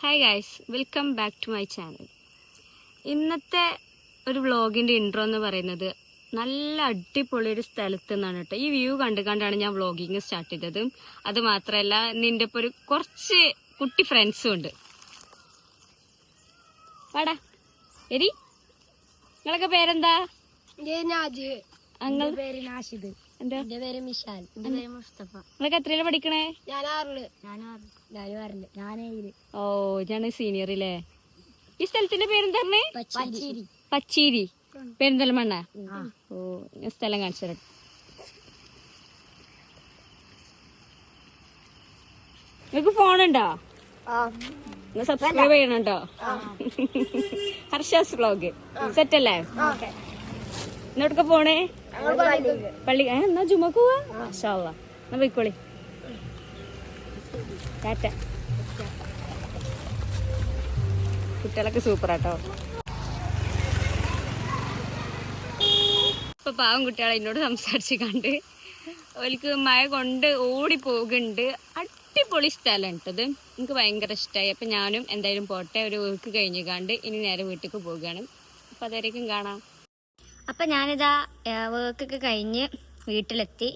Hi guys, welcome back to my channel. ഇന്നത്തെ ഒരു വ്ളോഗിൻ്റെ intro എന്ന് പറയുന്നത് നല്ല അടിപൊളി ഒരു സ്ഥലത്ത് നിന്നാണ് കേട്ടോ. ഈ വ്യൂ കണ്ടാണ് ഞാൻ വ്ളോഗിങ് സ്റ്റാർട്ട് ചെയ്തത്. അത് മാത്രമല്ല, നിന്റെ ഇപ്പോൾ ഒരു കുറച്ച് കുട്ടി ഫ്രണ്ട്സും ഉണ്ട്. വാടാ എരി, നിങ്ങളൊക്കെ പേരെന്താ? എന്റെ പേര് മിഷാൽ. നിങ്ങളൊക്കെ എത്രയിലാണ് പഠിക്കണേ? ഓ, ഞാൻ സീനിയറില്ലേ. ഈ സ്ഥലത്തിന്റെ പേരെന്താ? പച്ചേരി, പെരിന്തൽമണ്ണ. ഓ, ഞാൻ സ്ഥലം കാണിച്ചു തരാം. നിങ്ങക്ക് ഫോണുണ്ടോ? സബ്സ്ക്രൈബ് ചെയ്യണോ? ഹർഷാസ് വ്ളോഗ് സെറ്റ് അല്ലേ? എന്നോടൊക്കെ പോണേ? പള്ളി. എന്നാ ജുമക്ക് പോവാ? മാഷാ അല്ലാഹ്. എന്നാ പോയിക്കോളി. ടാറ്റ. കുട്ടികളൊക്കെ സൂപ്പറാട്ടോ. ഇപ്പൊ പാവം കുട്ടികളെ എന്നോട് സംസാരിച്ച് കണ്ട് ഓൽക്ക് മഴ കൊണ്ട് ഓടി പോകുന്നുണ്ട്. അടിപൊളി സ്ഥലം കേട്ടത്, എനിക്ക് ഭയങ്കര ഇഷ്ടമായി. അപ്പം ഞാനും എന്തായാലും പോട്ടെ, ഒരു വർക്ക് കഴിഞ്ഞ് കണ്ട് ഇനി നേരെ വീട്ടിലേക്ക് പോവുകയാണ്. അപ്പം അതായിരിക്കും കാണാം. അപ്പം ഞാനിതാ വർക്കൊക്കെ കഴിഞ്ഞ് വീട്ടിലെത്തി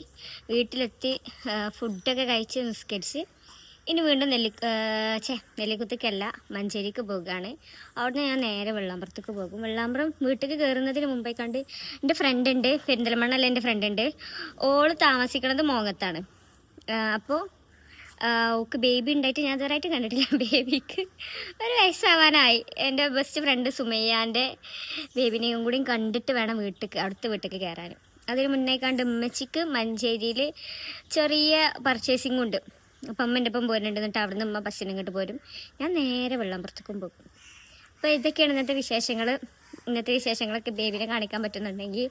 ഫുഡൊക്കെ കഴിച്ച് നിസ്കരിച്ച് ഇനി വീണ്ടും നെല്ലിക്കുത്തേക്കല്ല, മഞ്ചേരിക്ക് പോകുകയാണ്. അവിടുന്ന് ഞാൻ നേരെ വെള്ളാമ്പുറത്തേക്ക് പോകും. വെള്ളാമ്പുറം വീട്ടിൽ കയറുന്നതിന് മുമ്പേ കണ്ട് എൻ്റെ ഫ്രണ്ട് ഉണ്ട്, പെരിന്തൽമണ്ണല്ല, എൻ്റെ ഫ്രണ്ട് ഉണ്ട്. ഓള് താമസിക്കണത് മോങ്ങത്താണ്. അപ്പോൾ ഓക്ക് ബേബി ഉണ്ടായിട്ട് ഞാൻ ഇതുവരെയായിട്ട് കണ്ടിട്ടില്ല. ബേബിക്ക് 1 വയസ്സാവാനായി. എൻ്റെ ബെസ്റ്റ് ഫ്രണ്ട് സുമയ്യാൻ്റെ ബേബിനെയും കൂടി കണ്ടിട്ട് വേണം അടുത്ത വീട്ടിലേക്ക് കയറാൻ. അതിന് മുന്നേ കണ്ട് ഉമ്മച്ചിക്ക് മഞ്ചേരിയിൽ ചെറിയ പർച്ചേസിംഗ് ഉണ്ട്. അപ്പം അമ്മൻ്റെ ഒപ്പം പോരുന്നുണ്ട്. എന്നിട്ട് അവിടെ നിന്ന് അമ്മ ബസ്സിന് ഇങ്ങോട്ട് പോരും. ഞാൻ നേരെ വെള്ളാമ്പുറത്തേക്കും പോകും. അപ്പോൾ ഇതൊക്കെയാണ് ഇന്നത്തെ വിശേഷങ്ങളൊക്കെ ബേബിനെ കാണിക്കാൻ പറ്റുന്നുണ്ടെങ്കിൽ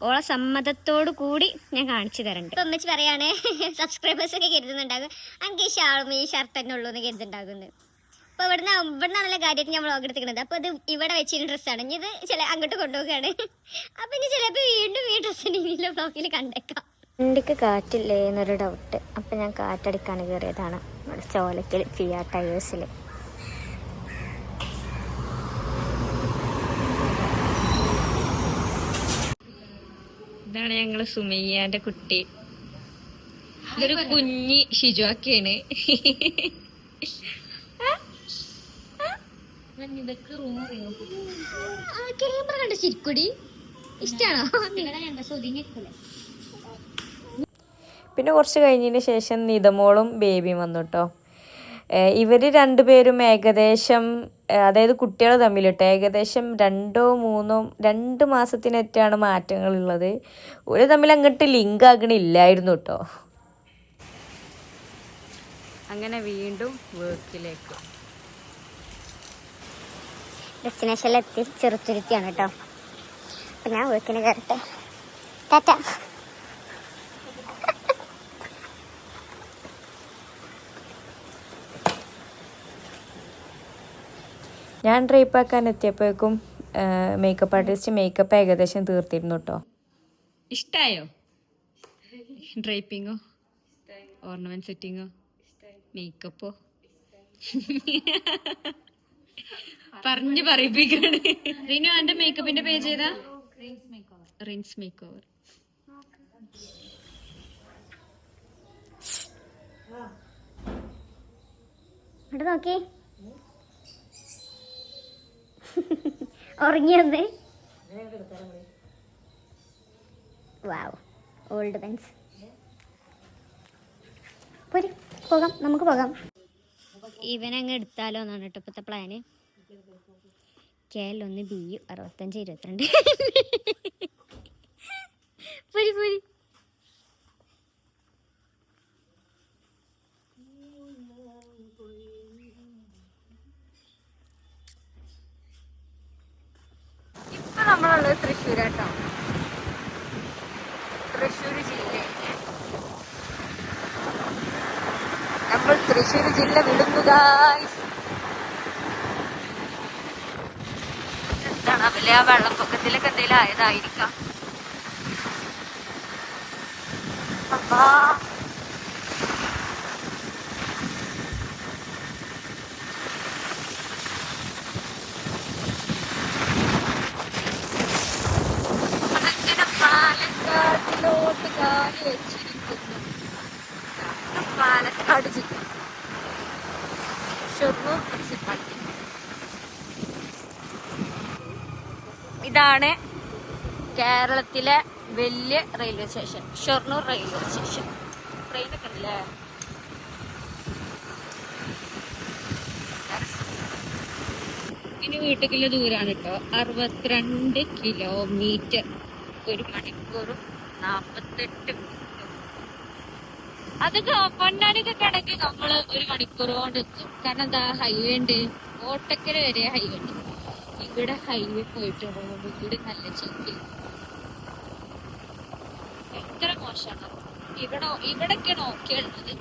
ഓളെ സമ്മതത്തോടു കൂടി ഞാൻ കാണിച്ചു തരണ്ട്. ഇപ്പം അമ്മച്ചി പറയുകയാണേ, സബ്സ്ക്രൈബേഴ്സൊക്കെ കരുതുന്നുണ്ടാകും എനിക്ക് ഈ ഷാളും ഈ ഷർട്ട് തന്നെ ഉള്ളൂ എന്ന് കരുതുന്നുണ്ടാകുന്നത്. അപ്പോൾ ഇവിടുന്നാണല്ലോ കാര്യമായിട്ട് ഞാൻ വ്ളോഗ് എടുത്തിരിക്കുന്നത്. അപ്പോൾ ഇത് ഇവിടെ വെച്ചിരുന്ന ഡ്രസ്സാണ്. ഇനി ഇത് അങ്ങോട്ട് കൊണ്ടുപോവുകയാണ്. അപ്പം ഇനി ചിലപ്പോൾ വീണ്ടും ഈ ഡ്രസ്സിന് ഇനിയുള്ള വ്ളോഗിൽ കണ്ടേക്കാം. വണ്ടിക്ക് കാറ്റില്ലേ എന്നൊരു ഡൗട്ട്. അപ്പം ഞാൻ കാറ്റടിക്കാൻ കയറിയതാണ് നമ്മുടെ ചോലക്കൽ ഫിയ ടയേഴ്സിൽ. ഇതാണ് ഞങ്ങള് സുമയ്യാന്റെ കുട്ടി. ഇതൊരു കുഞ്ഞി ഷിജുവാക്കിയാണ്. ക്യാമറ കണ്ട ചിരിക്കുടി ഇഷ്ടാണോ? പിന്നെ കുറച്ച് കഴിഞ്ഞതിന് ശേഷം നിതമോളും ബേബിയും വന്നു കേട്ടോ. ഇവർ രണ്ടുപേരും ഏകദേശം, അതായത് കുട്ടികൾ തമ്മിലിട്ട് ഏകദേശം 2 മാസത്തിനൊറ്റാണ് മാറ്റങ്ങളുള്ളത്. ഒരു തമ്മിൽ അങ്ങോട്ട് ലിങ്ക് ആകണില്ലായിരുന്നു കേട്ടോ. അങ്ങനെ വീണ്ടും വർക്കിലേക്ക്. ഡെസ്റ്റിനേഷനിലെത്തി ചെറുത്തുരുത്തിയാണ് കേട്ടോ. അപ്പം ഞാൻ വർക്കിന് കയറട്ടെ. ടാറ്റ. ഞാൻ ഡ്രൈപ്പ് ആക്കാൻ എത്തിയപ്പോഴേക്കും മേക്കപ്പ് ആർട്ടിസ്റ്റ് മേക്കപ്പ് ഏകദേശം തീർത്തിരുന്നു കേട്ടോ. ഇഷ്ടായോ? ഡ്രൈപ്പിങ്ങോ, ഓർണമെന്റ് സെറ്റിങ്ങോ, മേക്കപ്പോ പറഞ്ഞു പറയിപ്പിക്കാണ്. റീനു, എന്റെ മേക്കപ്പിന്റെ പേജ് ഏതാ? Rinse make over. നോക്കി ഉറങ്ങിയൊന്ന്. വാവ്, ഓൾഡ് പെൻസ്. പോകാം, നമുക്ക് പോകാം. ഇവനങ്ങ് എടുത്താലോ എന്നാണ് കേട്ടോ ഇപ്പോഴത്തെ പ്ലാന്. KL1 BU 6522. പോരി. ഇപ്പൊ നമ്മളുള്ളത് തൃശ്ശൂരാട്ടോ. തൃശ്ശൂർ ജില്ലയിൽ നമ്മൾ തൃശ്ശൂർ ജില്ല വിടുന്നു ഗായ്സ്. എന്താണാവില്ല, ആ വെള്ളപ്പൊക്കത്തിലൊക്കെ എന്തെങ്കിലും ആയതായിരിക്കാം. അപ്പാ കാട്ടുജി ഷൊർണൂർ മുനിസിപ്പാലിറ്റി. ഇതാണ് കേരളത്തിലെ വലിയ railway station, Shoranur railway station. ട്രെയിനൊക്കെ ഉണ്ടല്ലേ. ഇനി വീട്ടിലേക്കുള്ള ദൂരാണ് കേട്ടോ, 62 കിലോമീറ്റർ, 1 മണിക്കൂറും 48 മിനിറ്റും. അതൊക്കെ പൊന്നാനിയൊക്കെ കിടക്കി നമ്മള് 1 മണിക്കൂർ കൊണ്ട് എത്തും. കാരണം എന്താ, ഹൈവേ ഉണ്ട്, കോട്ടക്കര വരെ ഹൈവേ ഉണ്ട്. ഇവിടെ ഹൈവേ പോയിട്ട് റോഡ് കൂടി നല്ല ചീറ്റി, ഭയങ്കര മോശമാണ്. ഇവിടൊക്കെയാണ് ഓക്കെ ഉള്ളത്.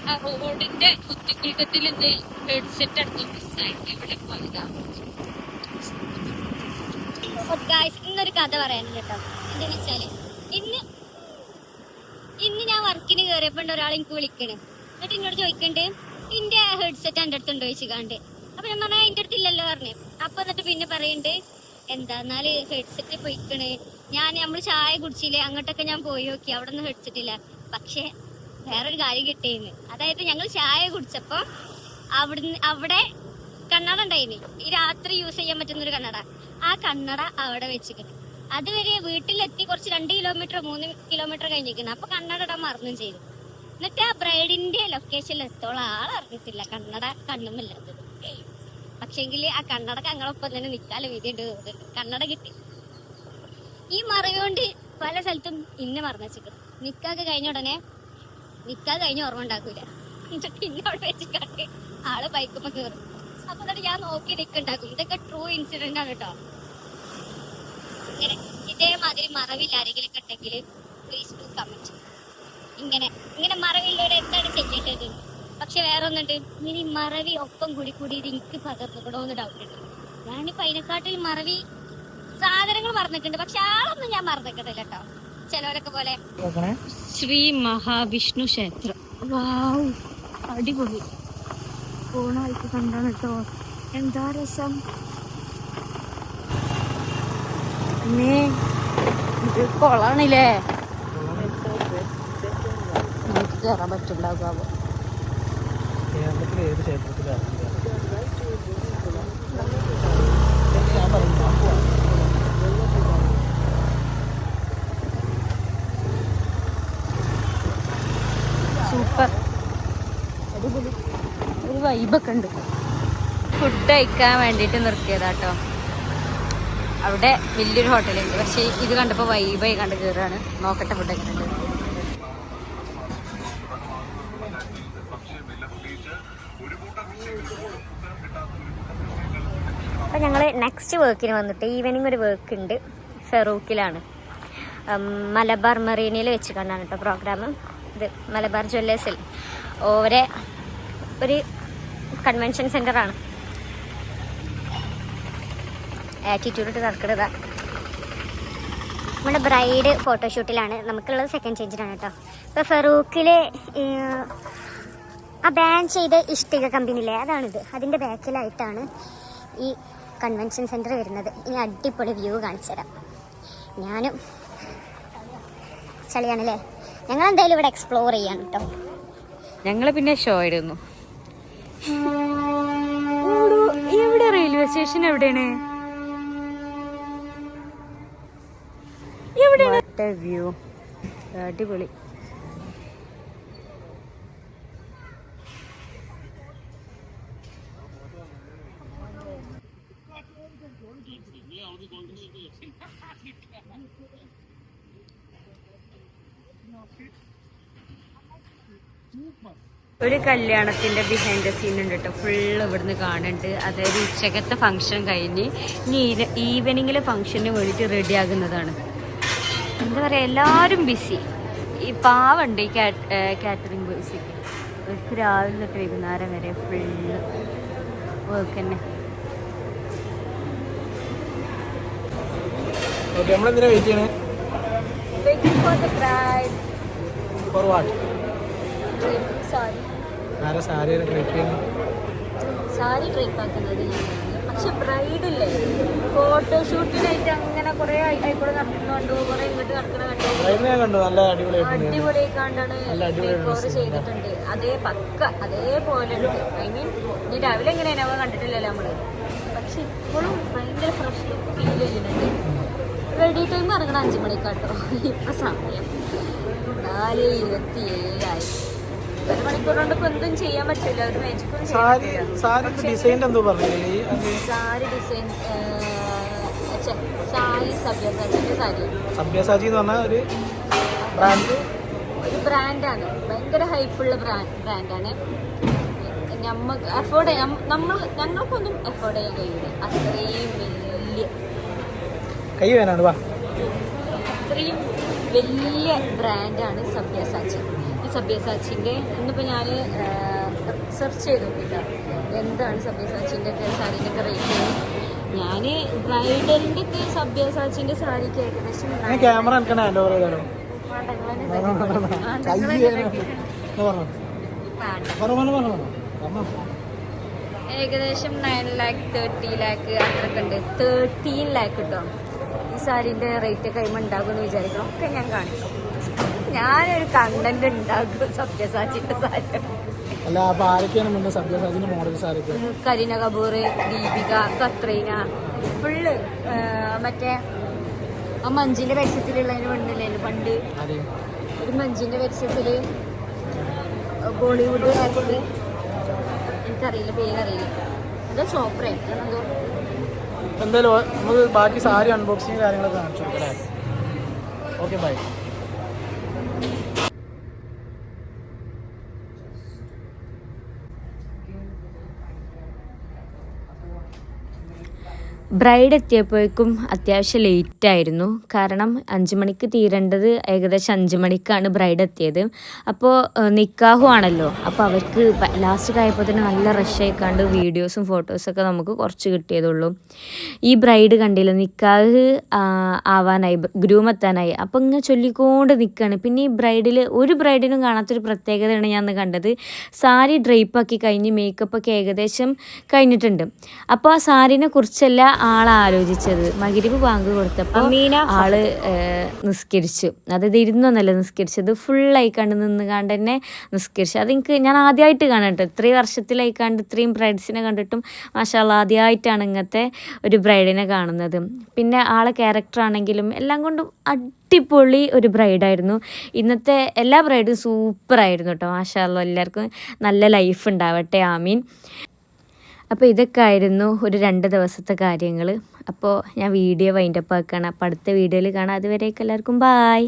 ആ റോഡിന്റെ കുത്തിക്കുലുക്കത്തിൽ എന്ത് ഹെഡ്സെറ്റ് എടുത്ത് മിസ്സായിട്ട് ഇവിടെ പോയതാ. ഇന്നൊരു കഥ പറയാനുണ്ട് കേട്ടോ. എന്താന്ന് വെച്ചാല് ഇന്ന് ഞാൻ വർക്കിന് കയറിയപ്പോ ഒരാൾ എനിക്ക് വിളിക്കണേ. എന്നിട്ട് എന്നോട് ചോദിക്കണ്ട് ഇന്റെ ഹെഡ്സെറ്റ് എന്റെ അടുത്തുണ്ടോ ചോദിച്ചിക്കാണ്ട്. അപ്പൊ ഞാൻ പറഞ്ഞ എന്റെ അടുത്തില്ലല്ലോ പറഞ്ഞു. അപ്പൊ എന്നിട്ട് പിന്നെ പറയണ്ട് എന്താന്നാല് ഹെഡ്സെറ്റ് പോയിക്കണ്. നമ്മള് ചായ കുടിച്ചില്ലേ, അങ്ങോട്ടൊക്കെ ഞാൻ പോയി നോക്കി, അവിടെ ഒന്നും ഹെഡ്സെറ്റ് ഇല്ല. പക്ഷെ വേറൊരു കാര്യം കിട്ടിയെന്ന്. അതായത് ഞങ്ങൾ ചായ കുടിച്ചപ്പോ അവിടെ കണ്ണട ഉണ്ടായിന്, ഈ രാത്രി യൂസ് ചെയ്യാൻ പറ്റുന്ന ഒരു കണ്ണട. ആ കണ്ണട അവിടെ വെച്ചിട്ടുണ്ട്. അതുവരെ വീട്ടിലെത്തി കുറച്ച് 2 കിലോമീറ്റർ 3 കിലോമീറ്റർ കഴിഞ്ഞിരിക്കണം. അപ്പൊ കണ്ണട ഇടാൻ മറന്നും ചെയ്തു. എന്നിട്ട് ആ ബ്രൈഡിന്റെ ലൊക്കേഷനിൽ എത്തോളം ആളറിഞ്ഞിട്ടില്ല കണ്ണട കണ്ണുമില്ലാത്തത്. പക്ഷെങ്കില് ആ കണ്ണടക്ക് ഞങ്ങളൊപ്പം തന്നെ നിക്കാല് വിധിയുണ്ട് തോന്നുന്നുണ്ട്. കണ്ണട കിട്ടി. ഈ മറവുകൊണ്ട് പല സ്ഥലത്തും ഇന്നെ മറന്നു വെച്ചിട്ടുണ്ട്. നിക്കാതെ കഴിഞ്ഞ ഓർമ്മ ഉണ്ടാക്കൂല. എന്നിട്ട് ഇന്നെ അവിടെ വെച്ചിട്ട് ആള് ബൈക്കുമ്പോ കയറും. അപ്പൊ എന്നിട്ട് ഞാൻ നോക്കി നിക്കുണ്ടാക്കും. ഇതൊക്കെ ട്രൂ ഇൻസിഡന്റ് ആണ് കേട്ടോ. ഇങ്ങനെ ഇതേമാതിരി മറവില്ല ആരെങ്കിലും ഉണ്ടെങ്കിൽ പ്ലീസ് ഡു കമന്റ്. ഇങ്ങനെ മറവില്ലൂടെ എന്താണ് ചെയ്യേണ്ടത്? പക്ഷെ വേറെ ഒന്നുണ്ട്, ഇങ്ങനെ ഈ മറവി ഒപ്പം കൂടി എനിക്ക് പകർന്നുകൂടോന്ന് ഡൗട്ട് ഉണ്ട്. ഞാനിപ്പോ അതിനെക്കാട്ടിൽ മറവി സാധനങ്ങൾ മറന്നിട്ടുണ്ട്, പക്ഷെ ആളൊന്നും ഞാൻ മറന്നിട്ടില്ല കേട്ടോ. ചിലവരൊക്കെ പോലെ ശ്രീ മഹാവിഷ്ണു ക്ഷേത്രം. വാവ്, അടിപൊളി. ഫോണായിട്ട് കണ്ടാണ് കേട്ടോ. എന്താ രസം. ഇത് കൊളാണില്ലേ, എനിക്ക് കയറാൻ പറ്റുണ്ടാകാവോ? സൂപ്പർ, അടിപൊളി, ഒരു വൈബൊക്കെ ഉണ്ട്. ഫുഡ് കഴിക്കാൻ വേണ്ടിയിട്ട് നിർത്തിയതാട്ടോ. അവിടെ വലിയൊരു ഹോട്ടലുണ്ട്, പക്ഷേ ഇത് കണ്ടപ്പോൾ വൈബായി കണ്ട് കയറാണ്. നോക്കട്ടെ ഫുഡൊക്കെ ഉണ്ട്. അപ്പം ഞങ്ങൾ നെക്സ്റ്റ് വർക്കിന് വന്നിട്ട് ഈവനിങ് ഒരു വർക്ക് ഉണ്ട് ഫെറൂക്കിലാണ്. മലബാർ മറീനയിൽ വെച്ച് കണ്ടാണ് കേട്ടോ പ്രോഗ്രാം. ഇത് മലബാർ ജ്വല്ലേഴ്സിൽ ഓരോ ഒരു കൺവെൻഷൻ സെൻ്ററാണ്. ആറ്റിറ്റ്യൂഡ് ഇട്ട് നടക്കുന്നത്. നമ്മുടെ ബ്രൈഡ് ഫോട്ടോഷൂട്ടിലാണ്. നമുക്കുള്ളത് സെക്കൻഡ് ചേഞ്ചിലാണ് കേട്ടോ. ഇപ്പോൾ ഫെറൂക്കിൽ ആ ബാൻ ചെയ്ത ഇഷ്ടിക കമ്പനിയിലെ അതാണിത്. അതിൻ്റെ ബാക്കിലായിട്ടാണ് ഈ കൺവെൻഷൻ സെൻറ്റർ വരുന്നത്. ഇനി അടിപൊളി വ്യൂ കാണിച്ചു തരാം. ഞാനും ചളിയാണല്ലേ. ഞങ്ങൾ എന്തായാലും ഇവിടെ എക്സ്പ്ലോർ ചെയ്യാണ് കേട്ടോ. ഞങ്ങൾ പിന്നെ ഷോ ഇടുന്നു. എവിടെ റെയിൽവേ സ്റ്റേഷൻ എവിടെയാണ്? വ്യൂ അടിപൊളി. ഒരു കല്യാണത്തിന്റെ ബിഹൈൻഡ് സീൻ ഉണ്ട് കേട്ടോ. ഫുള്ള് ഇവിടുന്ന് കാണുന്നുണ്ട്. അതായത് ഉച്ചക്കത്തെ ഫംഗ്ഷൻ കഴിഞ്ഞ് ഇനി ഈവനിങ്ങിലെ ഫംഗ്ഷന് വേണ്ടിയിട്ട് റെഡി ആകുന്നതാണ്. എന്താ പറയുക, എല്ലാവരും ബിസി. ഈ പാവുണ്ട് ഈ കാറ്ററിംഗ് ബോയ്സിക്ക്. അവർക്ക് രാവിലെ തൊട്ട് വൈകുന്നേരം വരെ ഫുള്ള് വർക്ക് തന്നെ. സാരി ഡ്രൈപ്പ് ആക്കുന്നത് ഞാനാണ്. പക്ഷെ ബ്രൈഡില്ലേ ഫോട്ടോഷൂട്ടിനായിട്ട് അങ്ങനെ കുറെ ആയിക്കോടെ നടക്കുന്നുണ്ടോ, കുറെ ഇങ്ങോട്ട് നടക്കണ കണ്ടു. അടിപൊളിയായിക്കാണ്ടാണ് മേക്ക് ഓവർ ചെയ്തിട്ടുണ്ട്. അതേപോലെ ഉണ്ട്. ഐ മീൻ ഇനി രാവിലെ എങ്ങനെയാണ് അവ കണ്ടിട്ടില്ലല്ലോ നമ്മള്. പക്ഷെ ഇപ്പോഴും ഭയങ്കര ഫ്രഷ് ഫീൽ ചെയ്യുന്നുണ്ട്. റെഡി ടൈം ഇറങ്ങണം 5 മണിക്കാട്ടോ. ഇപ്പൊ സമയം 4:27. 1 മണിക്കൂർ കൊണ്ട് ഇപ്പൊ എന്തും ചെയ്യാൻ പറ്റില്ല. ഒരു മേജിക്കൊന്നും സാരി ഡിസൈൻ സാരി സബ്യസാചി എന്ന് പറഞ്ഞ ഒരു ബ്രാൻഡാണ്. ഭയങ്കര ഹൈപ്പുള്ള ബ്രാൻഡാണ്. ഞങ്ങൾക്കൊന്നും അഫോർഡ് ചെയ്യാൻ കഴിയില്ല. അത്രയും വലിയ ബ്രാൻഡാണ് സബ്യസാച്ചി. ഈ സബ്യസാച്ചിൻ്റെ ഇന്നിപ്പോൾ ഞാൻ സെർച്ച് ചെയ്ത് നോക്കിയില്ല എന്താണ് സബ്യസാച്ചിൻ്റെ ഒക്കെ സാരീൻ്റെ ഒക്കെ റേറ്റ്. ഞാൻ ബ്രൈഡലിൻ്റെ ഒക്കെ സബ്യസാച്ചിൻ്റെ സാരിക്ക് ഏകദേശം ഏകദേശം 9 lakh 30 lakh അത്രയൊക്കെ ഉണ്ട്. 13 lakh കിട്ടോ ഈ സാരീൻ്റെ റേറ്റ് കഴിയുമ്പോൾ ഉണ്ടാകുമെന്ന് വിചാരിക്കണം. ഒക്കെ ഞാൻ കാണിക്കും. ഞാനൊരു കണ്ടന്റ് ഉണ്ടാക്കും സബ്യസാച്ചിന്റെ സാരി. കരീന കപൂർ, ദീപിക, കത്രീന, ഫുള്ള് മറ്റേ ആ മഞ്ജിന്റെ പരസ്യത്തിലുള്ളതിന് പെണ്ണില്ലേ പണ്ട് ഒരു മഞ്ജിന്റെ പരസ്യത്തില് ബോളിവുഡ് ആക്ടർ, എനിക്കറിയില്ല പേരറിയില്ല, അതോ ചോപ്ര എന്തോ. എന്തായാലും നമുക്ക് ബാക്കി സാരി അൺബോക്സിങ് കാര്യങ്ങളൊക്കെ കാണിച്ചു കൊടുക്കാം. Okay bye. ബ്രൈഡ് എത്തിയപ്പോഴേക്കും അത്യാവശ്യം ലേറ്റായിരുന്നു. കാരണം 5 മണിക്ക് തീരേണ്ടത് ഏകദേശം 5 മണിക്കാണ് ബ്രൈഡ് എത്തിയത്. അപ്പോൾ നിക്കാഹും ആണല്ലോ. അപ്പോൾ അവർക്ക് ലാസ്റ്റ് ആയപ്പോൾ തന്നെ നല്ല റഷ് ആയിക്കാണ്ട് വീഡിയോസും ഫോട്ടോസൊക്കെ നമുക്ക് കുറച്ച് കിട്ടിയതുള്ളൂ. ഈ ബ്രൈഡ് കണ്ടില്ല, നിക്കാഹ് ആവാനായി, ഗ്രൂം എത്താനായി. അപ്പോൾ ഇങ്ങനെ ചൊല്ലിക്കൊണ്ട് നിൽക്കുകയാണ്. പിന്നെ ഈ ബ്രൈഡിൽ ഒരു ബ്രൈഡിനും കാണാത്തൊരു പ്രത്യേകതയാണ് ഞാൻ കണ്ടത്. സാരി ഡ്രൈപ്പാക്കി കഴിഞ്ഞ് മേക്കപ്പൊക്കെ ഏകദേശം കഴിഞ്ഞിട്ടുണ്ട്. അപ്പോൾ ആ സാരിനെ കുറിച്ചല്ല ആലോചിച്ചത്. മഗ്‌രിബ് ബാങ്ക് കൊടുത്തപ്പോൾ ആള് നിസ്കരിച്ചു. അതായത് ഇരുന്നൊന്നല്ല നിസ്കരിച്ചത്, ഫുള്ളായിക്കാണ്ട് നിന്നുകാണ്ട് തന്നെ നിസ്കരിച്ചു. അതെനിക്ക് ഞാൻ ആദ്യമായിട്ട് കാണട്ടെ, ഇത്രയും വർഷത്തിലായിക്കാണ്ട് ഇത്രയും ബ്രൈഡ്സിനെ കണ്ടിട്ടും മാഷാ അല്ലാഹ് ആദ്യമായിട്ടാണ് ഇങ്ങനത്തെ ഒരു ബ്രൈഡിനെ കാണുന്നത്. പിന്നെ ആളെ ക്യാരക്ടറാണെങ്കിലും എല്ലാം കൊണ്ടും അടിപൊളി ഒരു ബ്രൈഡായിരുന്നു. ഇന്നത്തെ എല്ലാ ബ്രൈഡും സൂപ്പറായിരുന്നു കേട്ടോ. മാഷാ അല്ലാഹ് എല്ലാവർക്കും നല്ല ലൈഫ് ഉണ്ടാവട്ടെ, ആമീൻ. അപ്പോൾ ഇതൊക്കെ ആയിരുന്നു ഒരു 2 ദിവസത്തെ കാര്യങ്ങൾ. അപ്പോൾ ഞാൻ വീഡിയോ വൈൻഡപ്പ് ആക്കുകയാണ്. അപ്പോൾ അടുത്ത വീഡിയോയിൽ കാണാം. അതുവരേക്കും എല്ലാവർക്കും ബായ്.